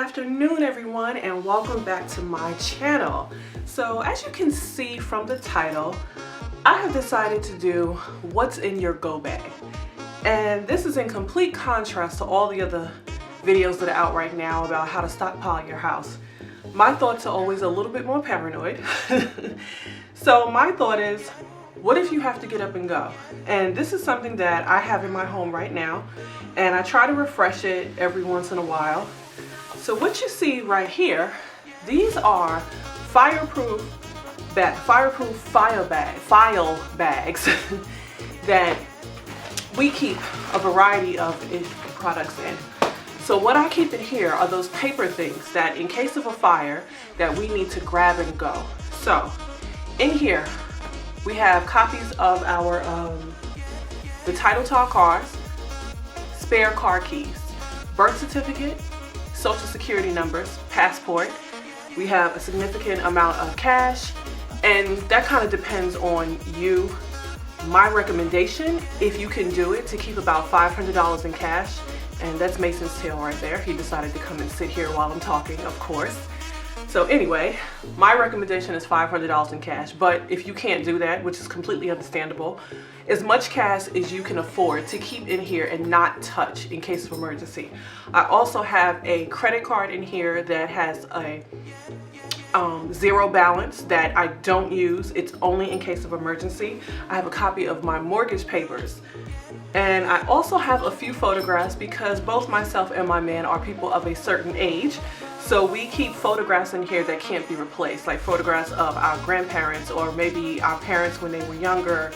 afternoon, everyone, and welcome back to my channel. So as you can see from the title, I have decided to do what's in your go bag. And this is in complete contrast to all the other videos that are out right now about how to stockpile your house. My thoughts are always a little bit more paranoid. So my thought is, what if you have to get up and go? And this is something that I have in my home right now, and I try to refresh it every once in a while. So what you see right here, these are fireproof file bags that we keep a variety of products in. So what I keep in here are those paper things that in case of a fire that we need to grab and go. So in here we have copies of our the title to our cars, spare car keys, birth certificate, social security numbers, passport. We have a significant amount of cash, and that kind of depends on you. My recommendation, if you can do it, to keep about $500 in cash, and that's Mason's tail right there. He decided to come and sit here while I'm talking, of course. So anyway, my recommendation is $500 in cash, but if you can't do that, which is completely understandable, as much cash as you can afford to keep in here and not touch in case of emergency. I also have a credit card in here that has a zero balance that I don't use. It's only in case of emergency. I have a copy of my mortgage papers. And I also have a few photographs because both myself and my man are people of a certain age. So we keep photographs in here that can't be replaced, like photographs of our grandparents or maybe our parents when they were younger,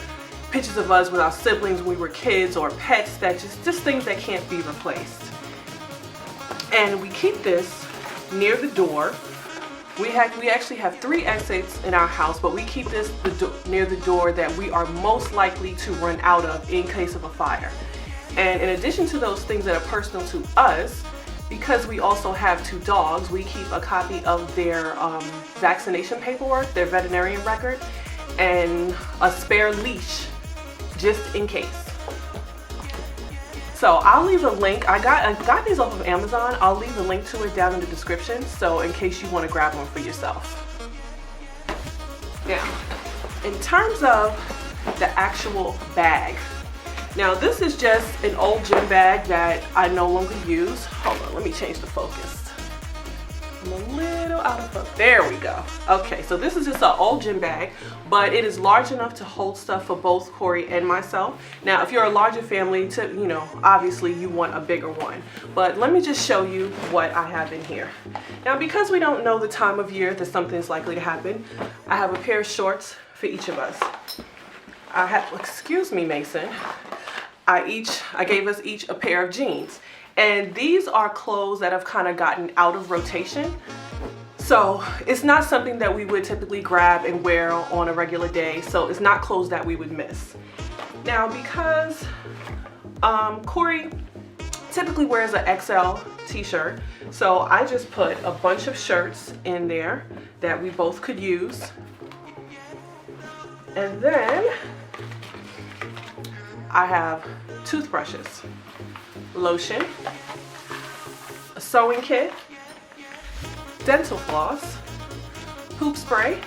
pictures of us with our siblings when we were kids, or pets, that just things that can't be replaced. And we keep this near the door. We actually have 3 exits in our house, but we keep this near the door that we are most likely to run out of in case of a fire. And in addition to those things that are personal to us, because we also have 2 dogs, we keep a copy of their vaccination paperwork, their veterinarian record, and a spare leash just in case. So I'll leave a link. I got these off of Amazon. I'll leave a link to it down in the description, so in case you want to grab one for yourself. Now, in terms of the actual bag, now this is just an old gym bag that I no longer use. Hold on, let me change the focus. I'm a little out of focus. There we go. Okay, so this is just an old gym bag, but it is large enough to hold stuff for both Corey and myself. Now, if you're a larger family, obviously you want a bigger one. But let me just show you what I have in here. Now, because we don't know the time of year that something is likely to happen, I have a pair of shorts for each of us. I have, excuse me, Mason. I gave us each a pair of jeans. And these are clothes that have kind of gotten out of rotation. So it's not something that we would typically grab and wear on a regular day. So it's not clothes that we would miss. Now, because Corey typically wears an XL t-shirt, so I just put a bunch of shirts in there that we both could use. And then I have toothbrushes, lotion, a sewing kit, dental floss, poop spray,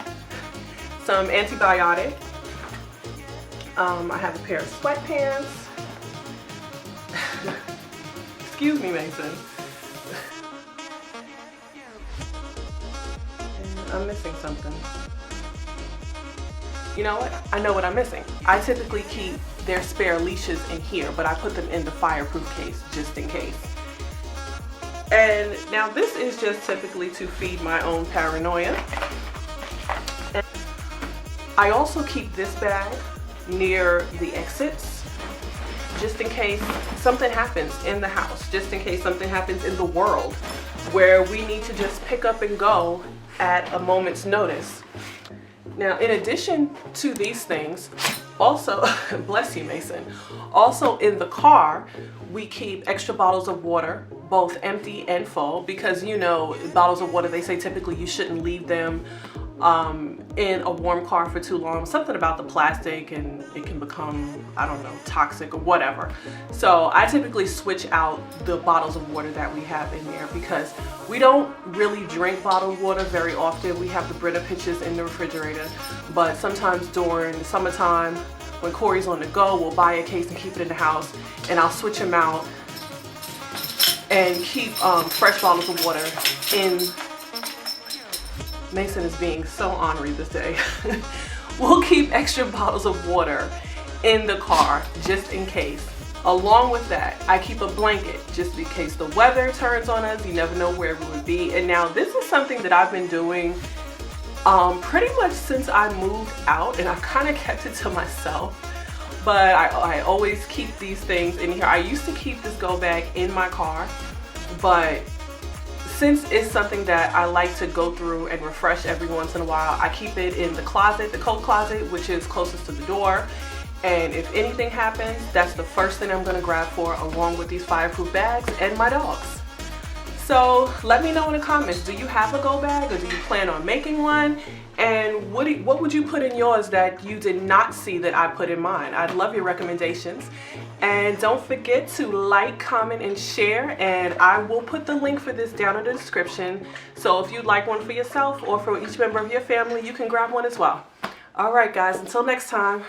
some antibiotic. I have a pair of sweatpants. Excuse me, Mason. And I'm missing something. You know what? I know what I'm missing. I typically keep their spare leashes in here, but I put them in the fireproof case just in case. And now this is just typically to feed my own paranoia. And I also keep this bag near the exits just in case something happens in the house, just in case something happens in the world where we need to just pick up and go at a moment's notice. Now, in addition to these things, also, bless you, Mason, also in the car, we keep extra bottles of water, both empty and full, because bottles of water, they say typically you shouldn't leave them in a warm car for too long. Something about the plastic, and it can become, I don't know, toxic or whatever. So I typically switch out the bottles of water that we have in there because we don't really drink bottled water very often. We have the Brita pitchers in the refrigerator, but sometimes during the summertime when Corey's on the go, we'll buy a case and keep it in the house, and I'll switch them out and keep fresh bottles of water in. Mason is being so ornery this day. We'll keep extra bottles of water in the car just in case. Along with that, I keep a blanket just in case the weather turns on us. You never know where we would be. And now this is something that I've been doing pretty much since I moved out, and I kind of kept it to myself. But I always keep these things in here. I used to keep this go bag in my car, but since it's something that I like to go through and refresh every once in a while, I keep it in the closet, the coat closet, which is closest to the door. And if anything happens, that's the first thing I'm gonna grab for, along with these fireproof bags and my dogs. So let me know in the comments, do you have a go bag, or do you plan on making one? And what would you put in yours that you did not see that I put in mine? I'd love your recommendations. And don't forget to like, comment, and share. And I will put the link for this down in the description. So if you'd like one for yourself or for each member of your family, you can grab one as well. All right, guys, until next time.